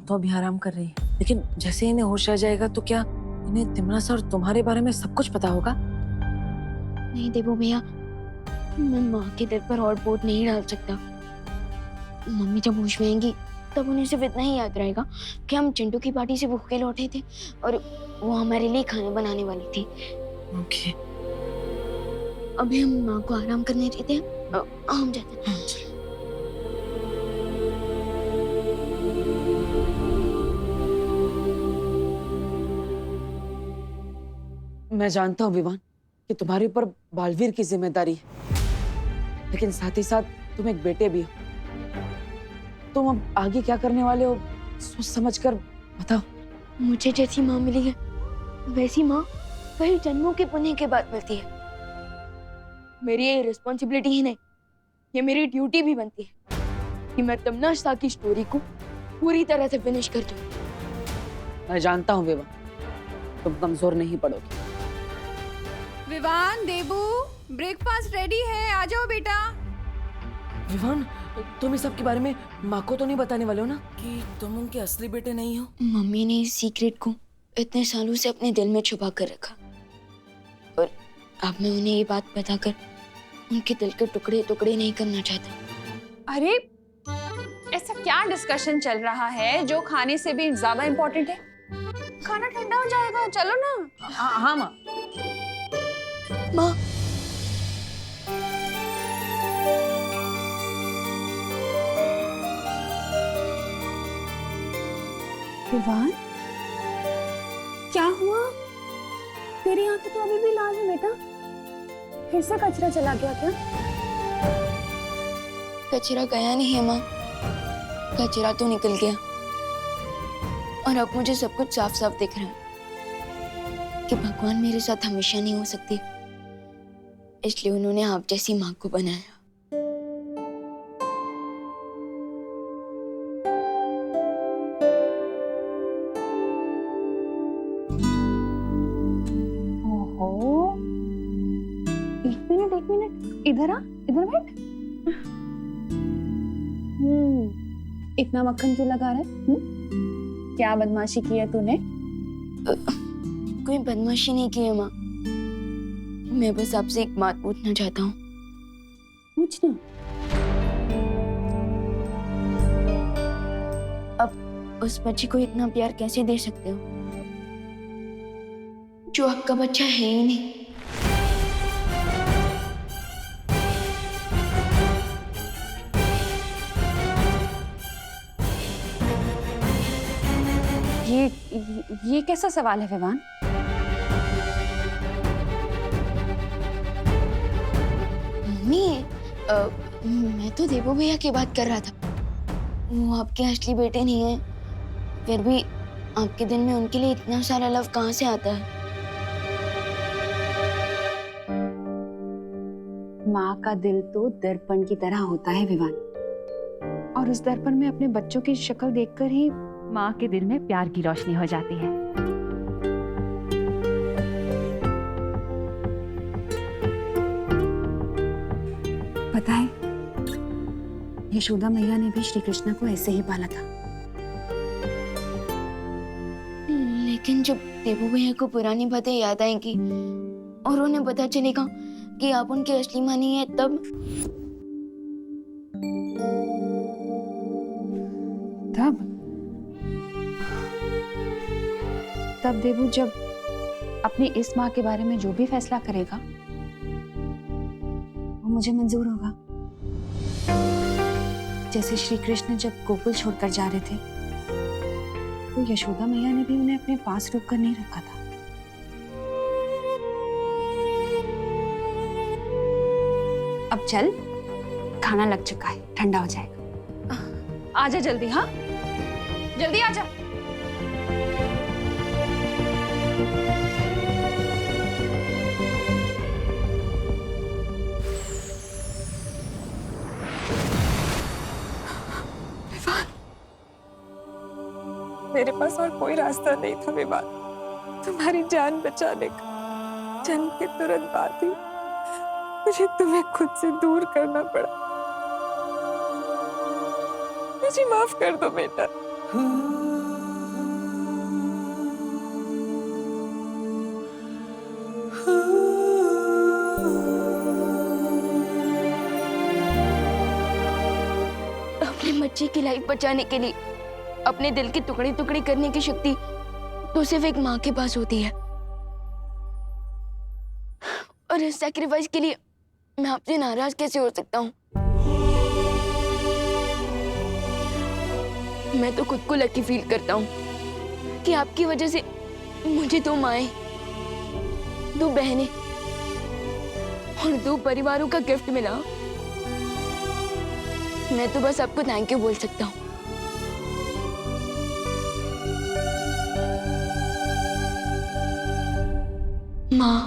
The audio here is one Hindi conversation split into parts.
तो अभी आराम कर रही है, लेकिन जैसे इन्हें होश आ जाएगा तो क्या इन्हें तिमरा सर तुम्हारे बारे में सब कुछ पता होगा? नहीं देवो भैया, मैं माँ के दिल पर और बोझ नहीं डाल सकता। मम्मी जब होश में आएंगी तब उन्हें सिर्फ इतना ही याद रहेगा कि हम चिंटू की पार्टी से भूखे लौटे थे और वो हमारे लिए खाना बनाने वाली थी। ओके। अभी हम माँ को आराम करने देते हैं, हम जाते हैं। मैं जानता हूँ विवान कि तुम्हारे ऊपर बालवीर की जिम्मेदारी है, लेकिन साथ ही साथ तुम एक बेटे भी हो। तुम अब आगे क्या करने वाले हो सोच समझ कर बताओ। मुझे जैसी माँ मिली है वैसी माँ कई जन्मों के पुण्य के बाद मिलती है। मेरी ये रिस्पॉन्सिबिलिटी ही नहीं, ये मेरी ड्यूटी भी बनती है कि मैं तमन्ना शाह की स्टोरी को पूरी तरह से फिनिश कर दूं। मैं जानता हूँ विवान, तुम कमजोर नहीं पड़ोगी। विवान, देबू, ब्रेकफास्ट रेडी है, आ जाओ बेटा। विवान, तुम इस सब के बारे में माँ को तो नहीं बताने वाले हो ना कि तुम उनके असली बेटे नहीं हो? मम्मी ने इस सीक्रेट को इतने सालों से अपने दिल में छुपा कर रखा और अब मैं उन्हें ये बात बताकर उनके दिल के टुकड़े टुकड़े नहीं करना चाहता। अरे ऐसा क्या डिस्कशन चल रहा है जो खाने से भी ज्यादा इम्पोर्टेंट है? खाना ठंडा हो जाएगा, चलो ना। हाँ माँ। माँ, विवान, क्या हुआ? तेरी आंखें तो अभी भी लाल है बेटा। फिर से कचरा चला गया क्या? कचरा गया नहीं है माँ, कचरा तो निकल गया और अब मुझे सब कुछ साफ साफ दिख रहा है कि भगवान मेरे साथ हमेशा नहीं हो सकती, इसलिए उन्होंने आप जैसी माँ को बनाया। ओहो, एक मिनट, इधर आ, इधर बैठ। इतना मक्खन क्यों लगा रहा है? क्या बदमाशी की है तूने? कोई बदमाशी नहीं की है माँ, मैं बस आपसे एक बात पूछना चाहता हूँ। पूछना। अब उस बच्चे को इतना प्यार कैसे दे सकते हो जो आपका बच्चा है ही नहीं? ये कैसा सवाल है विवान? मम्मी, मैं तो देवो भैया की बात कर रहा था। वो आपके असली बेटे नहीं है, फिर भी आपके दिल में उनके लिए इतना सारा लव कहाँ से आता है? माँ का दिल तो दर्पण की तरह होता है विवान, और उस दर्पण में अपने बच्चों की शक्ल देखकर ही माँ के दिल में प्यार की रोशनी हो जाती है। पता है, यशोदा मैया ने भी श्री कृष्ण को ऐसे ही पाला था। लेकिन जब देवो भैया को पुरानी बातें याद आएंगी और उन्हें पता चलेगा कि आप उनकी असली माँ नहीं है, तब देवू जब अपनी इस माँ के बारे में जो भी फैसला करेगा वो मुझे मंजूर होगा। जैसे श्री कृष्ण जब गोकुल छोड़कर जा रहे थे तो यशोदा मैया ने भी उन्हें अपने पास रोक कर नहीं रखा था। अब चल, खाना लग चुका है, ठंडा हो जाएगा। आजा जल्दी, हाँ जल्दी आजा। मेरे पास और कोई रास्ता नहीं था विवान, तुम्हारी जान बचाने का। जन्म के तुरंत बाद ही मुझे तुम्हें खुद से दूर करना पड़ा। मुझे माफ कर दो बेटा। बच्चे की लाइफ बचाने के लिए अपने दिल के टुकड़े टुकड़े करने की शक्ति तो सिर्फ एक माँ के पास होती है। और इस सैक्रिफाइस के लिए मैं आपसे नाराज कैसे हो सकता हूँ? मैं तो खुद को लकी फील करता हूँ कि आपकी वजह से मुझे 2 माएं, 2 बहनें और 2 परिवारों का गिफ्ट मिला। मैं तो बस आपको थैंक यू बोल सकता हूँ। माँ,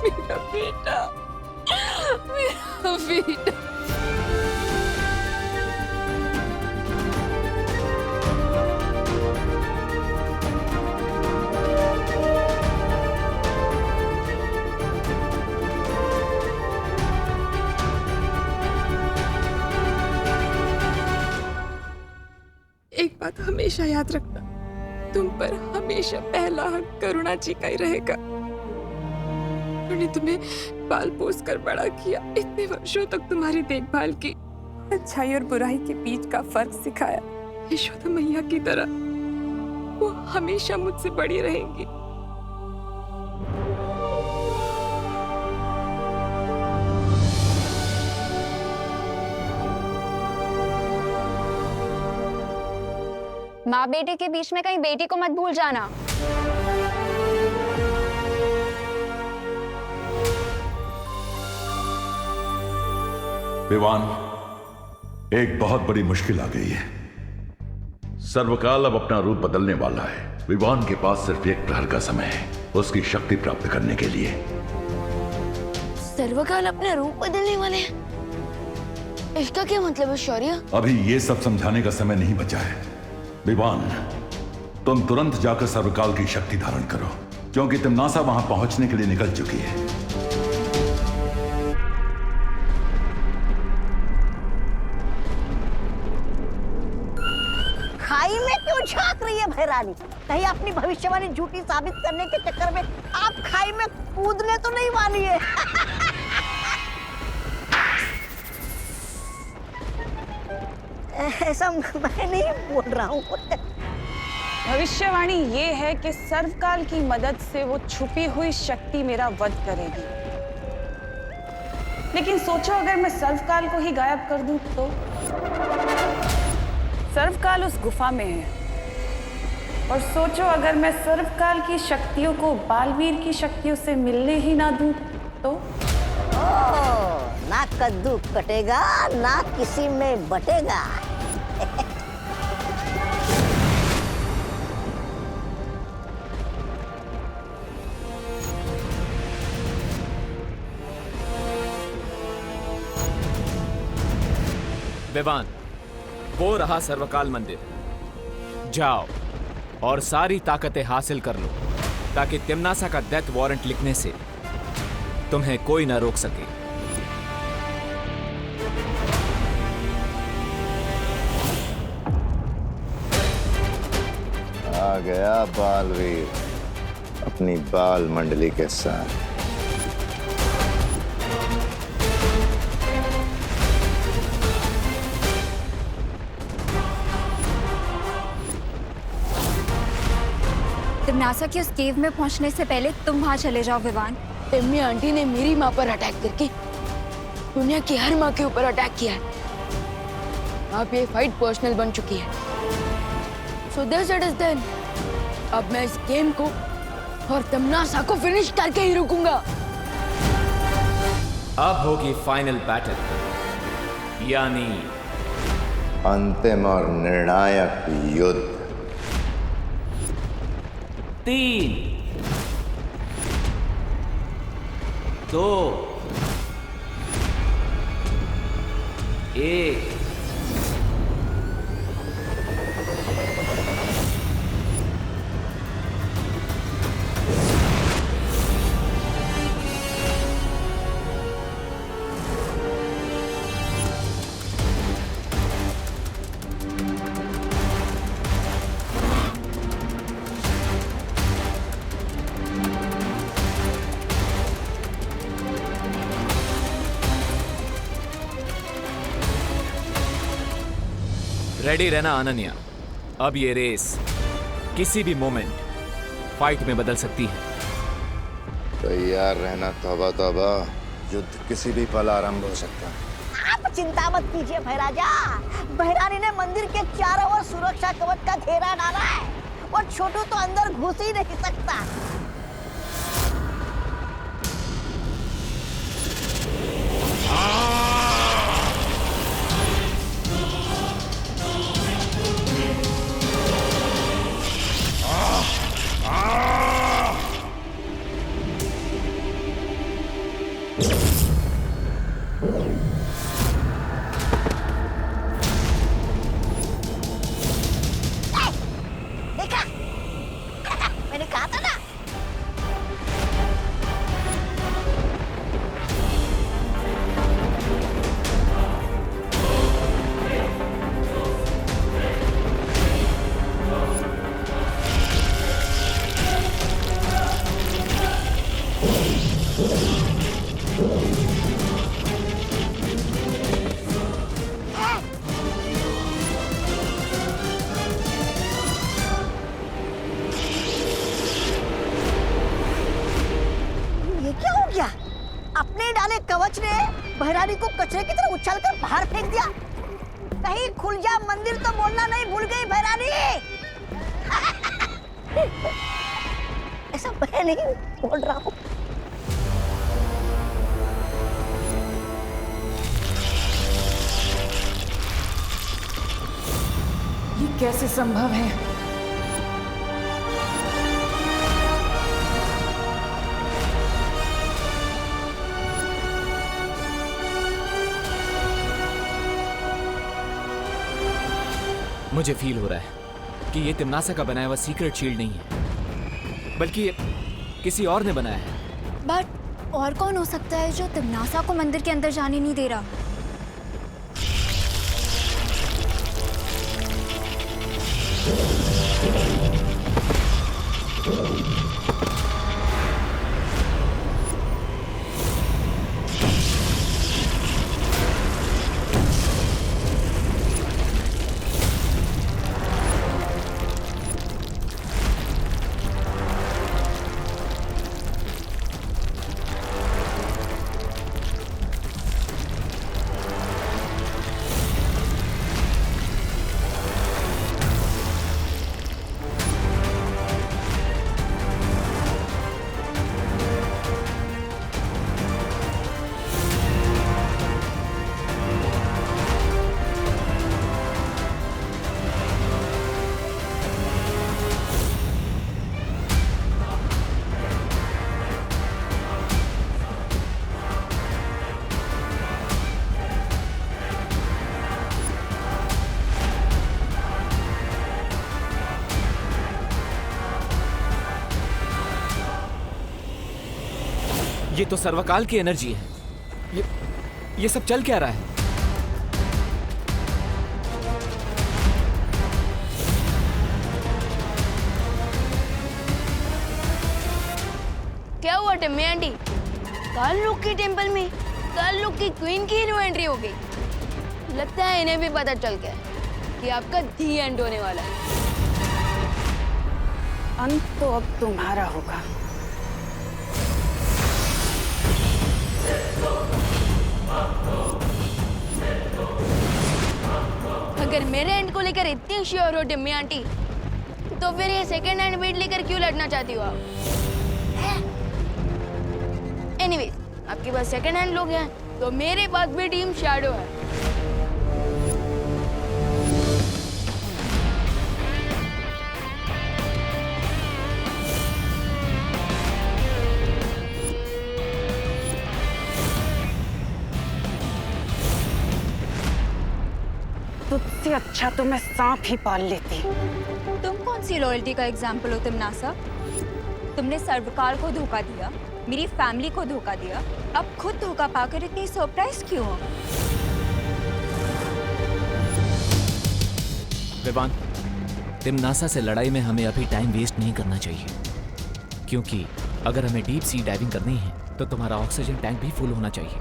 मेरा बेटा, मेरा बेटा। एक बात हमेशा याद रखना, तुम पर हमेशा पहला हक करुणा जी का ही रहेगा। उन्होंने तुम्हें पाल पोस कर बड़ा किया, इतने वर्षों तक तुम्हारी देखभाल की, अच्छाई और बुराई के बीच का फर्क सिखाया। यशोदा मैया की तरह वो हमेशा मुझसे बड़ी रहेंगी। माँ बेटे के बीच में कहीं बेटी को मत भूल जाना। विवान, एक बहुत बड़ी मुश्किल आ गई है। सर्वकाल अब अपना रूप बदलने वाला है। विवान के पास सिर्फ 1 प्रहर का समय है उसकी शक्ति प्राप्त करने के लिए। सर्वकाल अपना रूप बदलने वाले हैं? इसका क्या मतलब है शौर्य? अभी ये सब समझाने का समय नहीं बचा है। विवान, तुम तुरंत जाकर सर्वकाल की शक्ति धारण करो, क्योंकि तिम्नासा वहां पहुंचने के लिए निकल चुकी है। खाई में क्यों झांक रही है भैरानी? कहीं अपनी भविष्यवाणी झूठी साबित करने के चक्कर में आप खाई में कूदने तो नहीं वाली है? ऐसा मैं नहीं बोल रहा हूँ। भविष्यवाणी ये है कि सर्वकाल की मदद से वो छुपी हुई शक्ति मेरा वध करेगी। लेकिन सोचो अगर मैं सर्वकाल को ही गायब कर दूं तो? सर्वकाल उस गुफा में है। और सोचो अगर मैं सर्वकाल की शक्तियों को बालवीर की शक्तियों से मिलने ही ना दूं तो? ना कद्दू कटेगा ना किसी में बटेगा। विवान, वो रहा सर्वकाल मंदिर। जाओ और सारी ताकतें हासिल कर लो ताकि तिम्नासा का डेथ वारंट लिखने से तुम्हें कोई ना रोक सके। आ गया बालवीर अपनी बाल मंडली के साथ। तिम्नासा की उस केव में पहुंचने से पहले तुम वहां चले जाओ विवान। तिम्मी आंटी ने मेरी माँ पर अटैक करके दुनिया की हर माँ के ऊपर अटैक किया है। अब ये फाइट पर्सनल बन चुकी है। So this it is then. अब मैं इस गेम को और तिम्नासा को फिनिश करके ही रुकूंगा। अब होगी फाइनल बैटल, यानी अंतिम और निर्णायक युद्ध। 3, 2, 1। रेडी रहना अनन्या। अब ये रेस किसी भी मोमेंट फाइट में बदल सकती है। तैयार रहना तौबा तौबा, युद्ध किसी भी पल आरंभ हो सकता है। आप चिंता मत कीजिए भैराजा, भैरानी ने मंदिर के चारों ओर सुरक्षा कवच का घेरा डाला है और छोटू तो अंदर घुस ही नहीं सकता। देखा मैंने कहा था ना। ये क्या हो गया? अपने डाले कवच ने भैरानी को कचरे की तरह उछालकर बाहर फेंक दिया। कहीं खुल जा मंदिर तो बोलना नहीं भूल गई भैरानी। ऐसा मैं नहीं बोल रहा हूँ। ये कैसे संभव है? मुझे फील हो रहा है कि ये तिम्नासा का बनाया हुआ सीक्रेट शील्ड नहीं है, बल्कि ये किसी और ने बनाया है। बट और कौन हो सकता है जो तिम्नासा को मंदिर के अंदर जाने नहीं दे रहा? ये तो सर्वकाल की एनर्जी है। ये सब चल क्या रहा है? क्या हुआ टिम्मी आंटी? काल लोक के टेंपल में काल लोक की क्वीन की न्यू एंट्री हो गई। लगता है इन्हें भी पता चल गया कि आपका दी एंड होने वाला है। अंत तो अब तुम्हारा होगा। अगर मेरे एंड को लेकर इतनी श्योर हो टिम्मी आंटी, तो फिर ये सेकंड हैंड बीट लेकर क्यों लड़ना चाहती हो आप? एनीवेज, आपके पास सेकंड हैंड लोग हैं, तो मेरे पास भी टीम शैडो है। तुझसे अच्छा तो मैं सांप ही पाल लेती। तुम कौन सी लॉयल्टी का एग्जाम्पल हो तिम्नासा? तुमने सर्वकाल को धोखा दिया, मेरी फैमिली को धोखा दिया, अब खुद धोखा पाकर इतनी सरप्राइज क्यों हो? विवान, तिम्नासा से लड़ाई में हमें अभी टाइम वेस्ट नहीं करना चाहिए, क्योंकि अगर हमें डीप सी डाइविंग करनी है तो तुम्हारा ऑक्सीजन टैंक भी फुल होना चाहिए,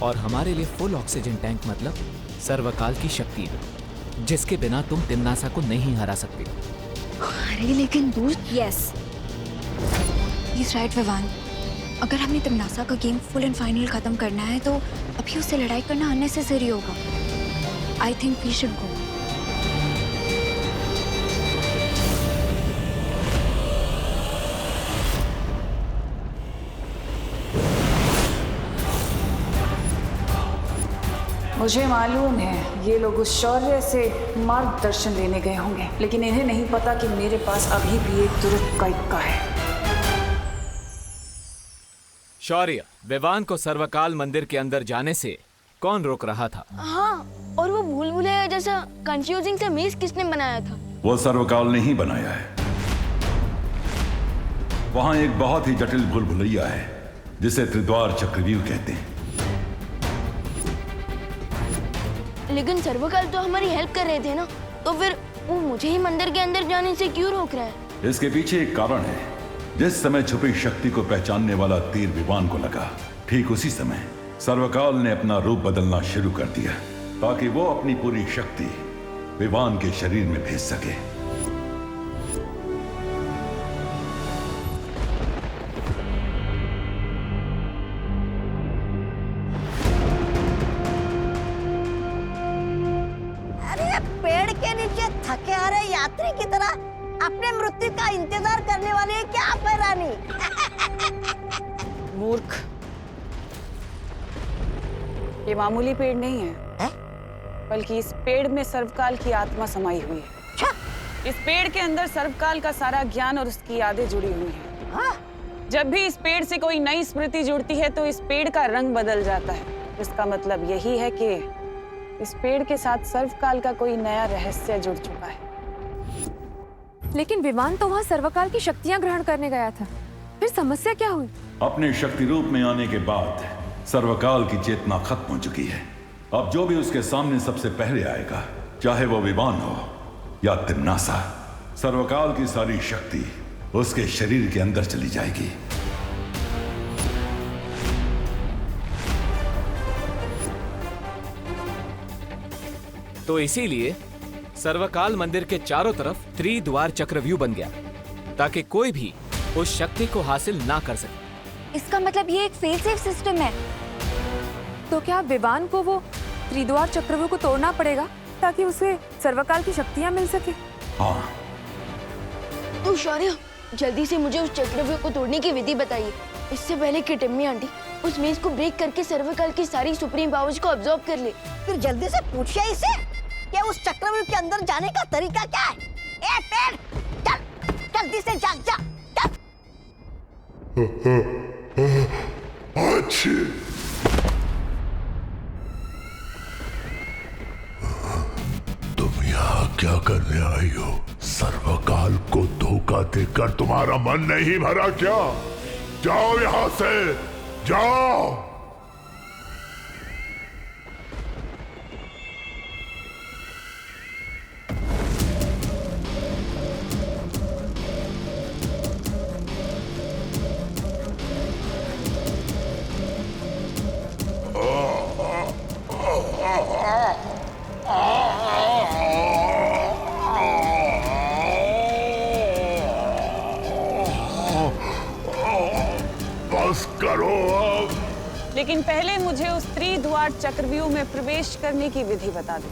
और हमारे लिए फुल ऑक्सीजन टैंक मतलब सर्वकाल की शक्ति है। जिसके बिना तुम तिम्नासा को नहीं हरा सकती। अरे लेकिन दोस्त, यस, इज राइट विवान। अगर हमें तिम्नासा का गेम फुल एंड फाइनल खत्म करना है तो अभी उससे लड़ाई करना अननेसेसरी होगा। I think we should go. मुझे मालूम है ये लोग उस शौर्य से मार्गदर्शन लेने गए होंगे, लेकिन इन्हें नहीं पता कि मेरे पास अभी भी एक तुरंत का इक्का है। शौर्य, विवान को सर्वकाल मंदिर के अंदर जाने से कौन रोक रहा था? हाँ, और वो भूल भुलैया जैसा कंफ्यूजिंग सा मेज किसने बनाया था? वो सर्वकाल ने ही बनाया है। वहां एक बहुत ही जटिल भूल भुलैया है जिसे त्रिद्वार चक्रव्यूह कहते हैं। लेकिन सर्वकाल तो हमारी हेल्प कर रहे थे ना, तो फिर वो मुझे ही मंदिर के अंदर जाने से क्यों रोक रहा है? इसके पीछे एक कारण है। जिस समय छुपी शक्ति को पहचानने वाला तीर विवान को लगा, ठीक उसी समय सर्वकाल ने अपना रूप बदलना शुरू कर दिया ताकि वो अपनी पूरी शक्ति विवान के शरीर में भेज सके। पेड़ के नीचे थके आ रहे यात्री की तरह अपने मृत्यु का इंतजार करने वाले हैं क्या आप है रानी? मूर्ख, ये मामूली पेड़ नहीं है, बल्कि इस पेड़ में सर्वकाल की आत्मा समाई हुई है। इस पेड़ के अंदर सर्वकाल का सारा ज्ञान और उसकी यादें जुड़ी हुई हैं। जब भी इस पेड़ से कोई नई स्मृति जुड़ती है तो इस पेड़ का रंग बदल जाता है। इसका मतलब यही है कि इस पेड़ के साथ सर्वकाल का कोई नया रहस्य जुड़ चुका है। लेकिन विवान तो वहाँ सर्वकाल की शक्तियाँ ग्रहण करने गया था, फिर समस्या क्या हुई? अपने शक्ति रूप में आने के बाद सर्वकाल की चेतना खत्म हो चुकी है। अब जो भी उसके सामने सबसे पहले आएगा, चाहे वो विवान हो या तिम्नासा, सर्वकाल की सारी शक्ति उसके शरीर के अंदर चली जाएगी। तो इसीलिए सर्वकाल मंदिर के चारों तरफ त्रिद्वार चक्रव्यूह बन गया ताकि कोई भी उस शक्ति को हासिल ना कर सके। इसका मतलब ये एक फेल सेफ सिस्टम है। तो क्या विवान को वो त्रिद्वार चक्रव्यूह को तोड़ना पड़ेगा ताकि उसे सर्वकाल की शक्तियाँ मिल सके? हाँ। तो शौर्य, जल्दी से मुझे उस चक्रव्यूह को तोड़ने की विधि बताइए। इससे पहले कि टिम्मी आंटी उस मेज को ब्रेक करके सर्वकाल की सारी सुप्रीम पावर्स को अब्सॉर्ब कर ले। फिर जल्दी से पूछिए इसे कि उस चक्रव्यूह के अंदर जाने का तरीका क्या है। ए पेड़, चल, जल्दी से जा, चल। अच्छी। तुम यहाँ क्या करने आई हो? सर्वकाल को धोखा देकर तुम्हारा मन नहीं भरा क्या? जाओ यहाँ से, जाओ। बस करो अब। लेकिन पहले मुझे उस त्रिद्वार चक्रव्यूह में प्रवेश करने की विधि बता दो।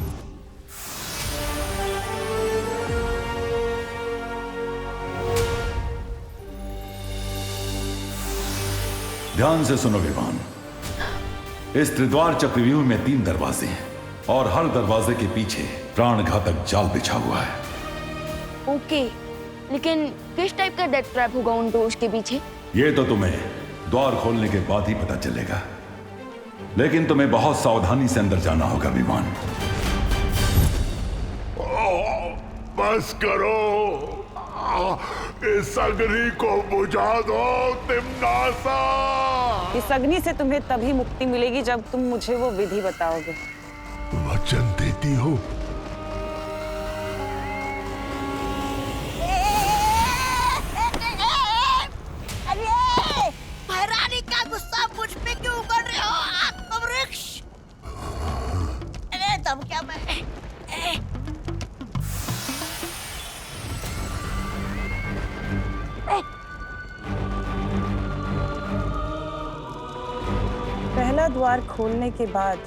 ध्यान से सुनो विवान, इस त्रिद्वार चक्रव्यूह में 3 दरवाजे हैं और हर दरवाजे के पीछे प्राणघातक जाल बिछा हुआ है। ओके, लेकिन किस टाइप का डेथ ट्रैप होगा उन डोर्स के पीछे? ये तो तुम्हें द्वार खोलने के बाद ही पता चलेगा, लेकिन तुम्हें बहुत सावधानी से अंदर जाना होगा विवान। बस करो, इस अग्नि को बुझा दो तिम्नासा। इस अग्नि से तुम्हें तभी मुक्ति मिलेगी जब तुम मुझे वो विधि बताओगे। वचन देती हो? अरे महारानी का गुस्सा मुझ पे क्यों उगल रहे हो आत्मवृक्ष? अरे तुम क्या पहला द्वार खोलने के बाद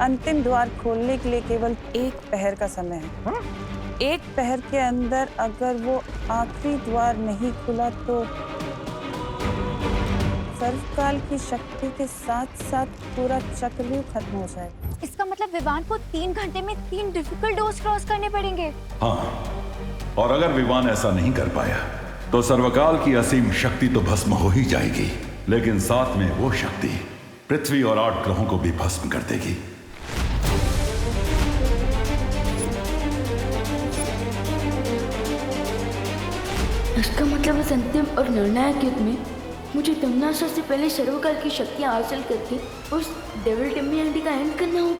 अंतिम द्वार खोलने के लिए केवल 1 पहर का समय है। 1 पहर के अंदर अगर वो आखिरी द्वार नहीं खुला तो सर्वकाल की शक्ति के साथ साथ पूरा चक्रव्यूह खत्म हो जाएगा। इसका मतलब विवान को 3 घंटे में 3 डिफिकल्ट डोर्स क्रॉस करने पड़ेंगे। हाँ, और अगर विवान ऐसा नहीं कर पाया तो सर्वकाल की असीम शक्ति तो भस्म हो ही जाएगी, लेकिन साथ में वो शक्ति पृथ्वी और 8 ग्रहों को भी भस्म कर देगी। इसका मतलब इस अंतिम और निर्णायक युद्ध में मुझे तमन्ना से पहले सर्वकाल की शक्तियां हासिल करके उस डेविल टिम्मी आंटी का एंड करना होगा।